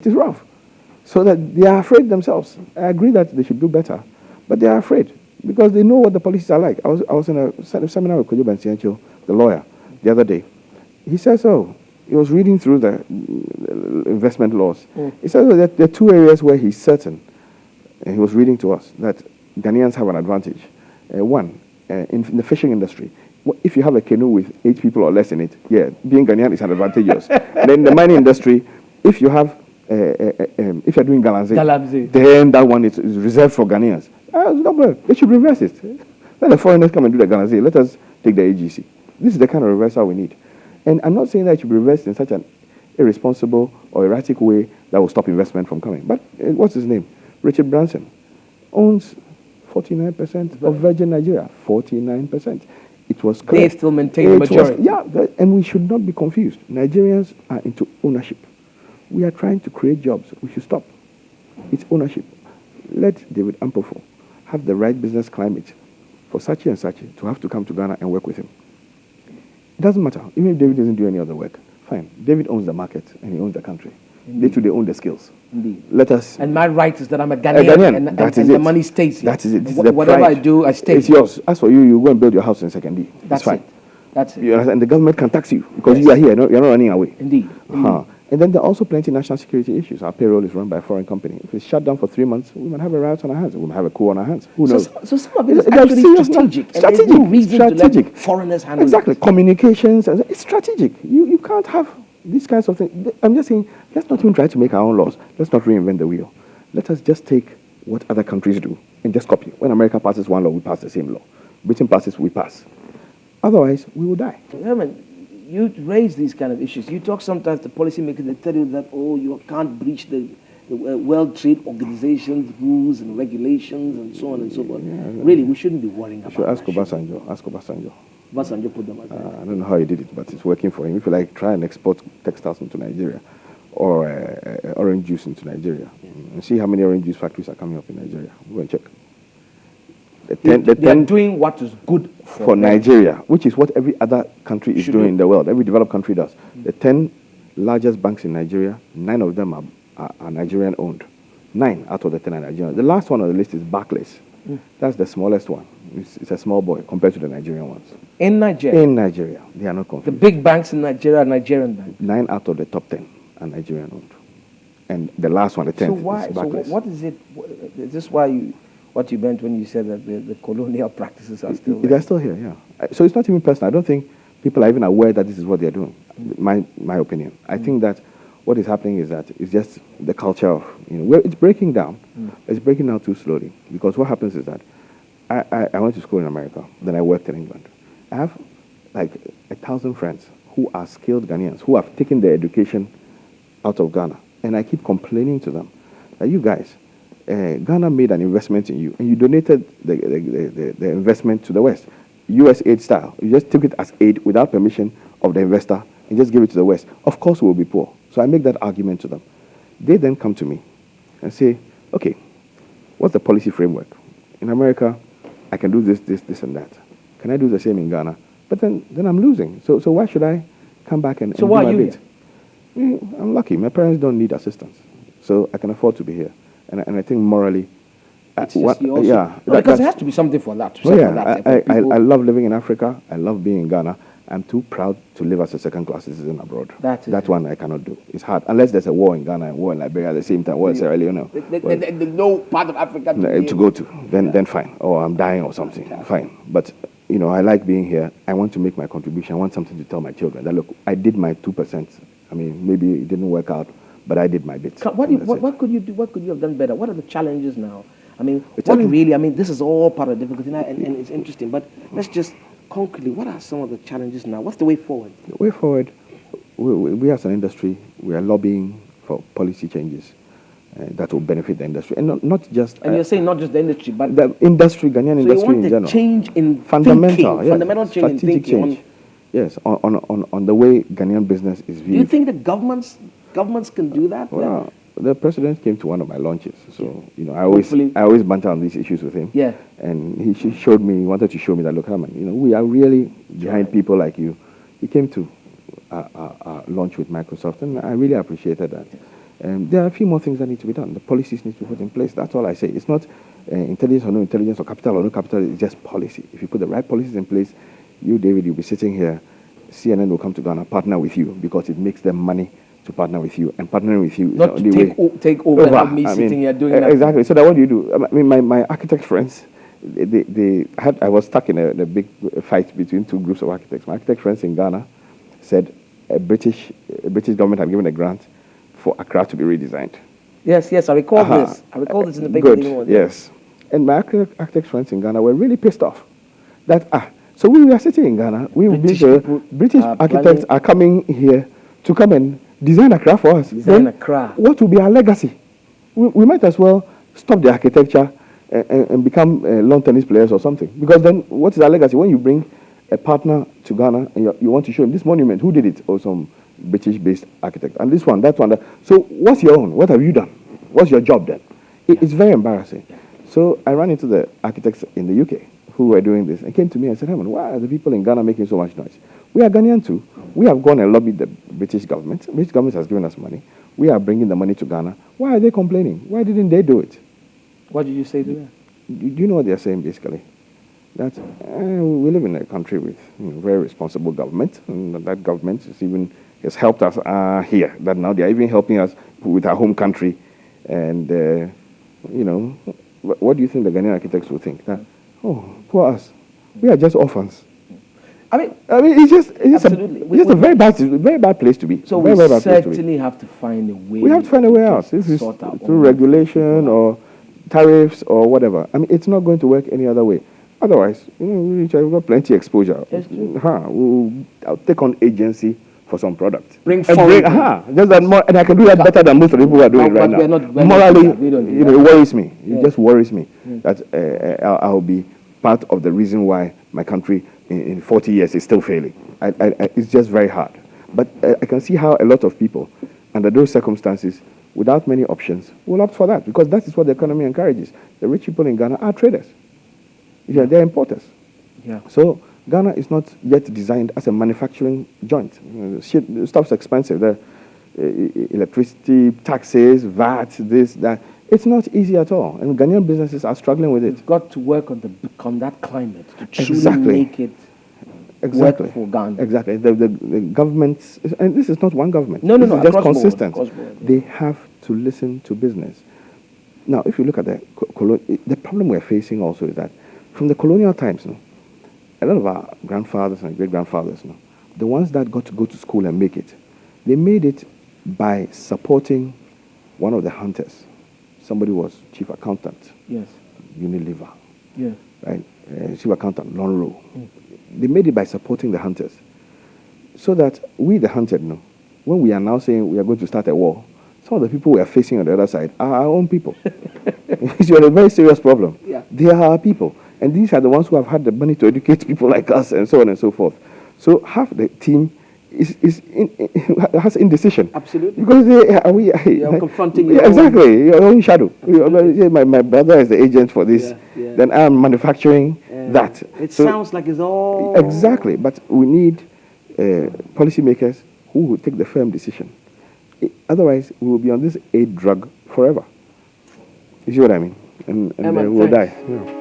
is rough. So that they are afraid themselves. I agree that they should do better, but they are afraid because they know what the policies are like. I was in a seminar with Kojo Bansiancho, the lawyer, the other day. He says, he was reading through the investment laws. He says that there are two areas where he's certain, and he was reading to us, that Ghanaians have an advantage. One, in the fishing industry, if you have a canoe with 8 people or less in it, being Ghanaian is an advantageous. Then in the mining industry, if you have, if you're doing galamsey, then that one is reserved for Ghanaians. They should reverse it. Let the foreigners come and do the galamsey. Let us take the AGC. This is the kind of reversal we need. And I'm not saying that it should be reversed in such an irresponsible or erratic way that will stop investment from coming. But what's his name? Richard Branson owns 49% of Virgin Nigeria. 49%. It was clear. They still maintain the majority. And we should not be confused. Nigerians are into ownership. We are trying to create jobs. We should stop. It's ownership. Let David Ampofo have the right business climate for Sachi and Sachi to have to come to Ghana and work with him. It doesn't matter. Even if David doesn't do any other work, fine. David owns the market and he owns the country. They too, they own the skills. Indeed. Let us. And my right is that I'm a Ghanaian, and the money stays here. That is it. Whatever I do, I stay. It's yours. As for you, you go and build your house in Second D. That's fine. That's it. And the government can tax you because you are here. You're not running away. Indeed. And then there are also plenty of national security issues. Our payroll is run by a foreign company. If it's shut down for 3 months, we might have a riot on our hands. We might have a coup on our hands. Who knows? So some of it is actually strategic. And there's no reason to let foreigners handle exactly. Communications. It's strategic. You can't have these kinds of things. I'm just saying, let's not even try to make our own laws. Let's not reinvent the wheel. Let us just take what other countries do and just copy. When America passes one law, we pass the same law. Britain passes, we pass. Otherwise, we will die. Herman, you raise these kind of issues. You talk sometimes to policymakers, they tell you that, you can't breach the World Trade Organization's rules and regulations and so on and so forth. Really, we shouldn't be worrying about that. Ask Obasanjo. Obasanjo put them aside. I don't know how he did it, but it's working for him. If you like, try and export textiles into Nigeria or orange juice into Nigeria and see how many orange juice factories are coming up in Nigeria. Go and check. They are doing what is good for Nigeria, which is what every other country is doing in the world. Every developed country does. The 10 largest banks in Nigeria, 9 of them are Nigerian owned. 9 out of the 10 are Nigerian. The last one on the list is Barclays. That's the smallest one. It's a small boy compared to the Nigerian ones. In Nigeria? In Nigeria. They are not confused. The big banks in Nigeria are Nigerian banks? 9 out of the top 10 are Nigerian owned. And the last one, the 10th, is Barclays. So what is it? Is this why what you meant when you said that the colonial practices are still there? They're still here, yeah. So it's not even personal. I don't think people are even aware that this is what they're doing, my opinion. I think that what is happening is that it's just the culture of, where it's breaking down. It's breaking down too slowly. Because what happens is that I went to school in America, then I worked in England. I have like 1,000 friends who are skilled Ghanaians, who have taken their education out of Ghana. And I keep complaining to them that you guys, Ghana made an investment in you, and you donated the investment to the West. US aid style. You just took it as aid without permission of the investor and just give it to the West. Of course we will be poor. So I make that argument to them. They then come to me and say, okay, what's the policy framework? In America, I can do this, and that. Can I do the same in Ghana? But then I'm losing. So why should I come back and do my bit? So why are you here? I'm lucky. My parents don't need assistance. So I can afford to be here. And I think morally, it's just because there has to be something for that. I love living in Africa. I love being in Ghana. I'm too proud to live as a second-class citizen abroad. That one I cannot do. It's hard. Unless there's a war in Ghana and war in Liberia at the same time, war in Sierra Leone. There's no part of Africa to go to. Then fine. Or I'm dying or something. Fine. But, I like being here. I want to make my contribution. I want something to tell my children that, look, I did my 2%. I mean, maybe it didn't work out, but I did my bit. What could you do? What could you have done better? What are the challenges now? I mean, this is all part of the difficulty now, and it's interesting, but let's just concretely, what are some of the challenges now? What's the way forward? The way forward, we as an industry, we are lobbying for policy changes that will benefit the industry. And not just... And you're saying not just the industry, but... The industry, Ghanaian industry in general. So you want a change in fundamental change in thinking. Change. Yes, on the way Ghanaian business is viewed. Do you think that governments can do that? Well, the president came to one of my launches, so I always banter on these issues with him. Yeah. And he wanted to show me that, look, Herman, we are really behind people like you. He came to launch with Microsoft, and I really appreciated that. There are a few more things that need to be done. The policies need to be put in place. That's all I say. It's not intelligence or no intelligence or capital or no capital. It's just policy. If you put the right policies in place, you, David, you'll be sitting here. CNN will come to Ghana, partner with you because it makes them money to partner with you. And partnering with you not is to the only way. take over and have me sitting here doing that. Exactly. So that what do you do? I mean, my architect friends, I was stuck in a big fight between two groups of architects. My architect friends in Ghana said a British government had given a grant for Accra to be redesigned. Yes, I recall this. I recall this in the paper. Good, yes. And my architect friends in Ghana were really pissed off that, so we are sitting in Ghana, British architects are coming here to come and design Accra for us. Design Accra. What will be our legacy? We might as well stop the architecture and become lawn tennis players or something. Because then what is our legacy? When you bring a partner to Ghana and you want to show him this monument, who did it? Or some British-based architect. And this one, that one. So what's your own? What have you done? What's your job then? It's very embarrassing. So I ran into the architects in the UK who were doing this and came to me and said, Herman, why are the people in Ghana making so much noise? We are Ghanaian too. We have gone and lobbied the British government. The British government has given us money. We are bringing the money to Ghana. Why are they complaining? Why didn't they do it? What did you say to them? Do you know what they're saying basically? That we live in a country with very responsible government, and that government has helped us here. That now they are even helping us with our home country. And, what do you think the Ghanaian architects will think? That, oh, poor us. We are just orphans. I mean, it's just a very bad place to be. So we certainly have to find a way. We have to find a way out. This is through regulation or tariffs or whatever. I mean, it's not going to work any other way. Otherwise, we've got plenty of exposure. I'll take on agency for some product. Just that more, and I can do that better than most of the people who are doing it right now. Morally, it worries me. It just worries me that I'll be part of the reason why my country in 40 years is still failing. It's just very hard. But I can see how a lot of people, under those circumstances, without many options, will opt for that because that is what the economy encourages. The rich people in Ghana are traders. They're importers. Yeah. So Ghana is not yet designed as a manufacturing joint. Stuff's expensive. The electricity, taxes, VAT, this, that. It's not easy at all. And Ghanaian businesses are struggling with it. We've got to work on that climate to truly make it work for Ghana. Exactly. The governments, and this is not one government. No. This is just consistent. They have to listen to business. Now, if you look at the problem we're facing also is that from the colonial times, a lot of our grandfathers and great-grandfathers, the ones that got to go to school and make it, they made it by supporting one of the hunters. Somebody was chief accountant. Yes. Unilever. Yeah. Right? Chief accountant, Lonro. They made it by supporting the hunters. So that we, the hunted, when we are now saying we are going to start a war, some of the people we are facing on the other side are our own people. It's a very serious problem. Yeah. They are our people. And these are the ones who have had the money to educate people like us and so on and so forth. So half the team has indecision. Absolutely. Because you're confronting your your own shadow. My brother is the agent for this. Yeah. Then I'm manufacturing that. It sounds like it's all... Exactly. But we need policymakers who will take the firm decision. Otherwise, we will be on this aid drug forever. You see what I mean? And we'll die. Yeah.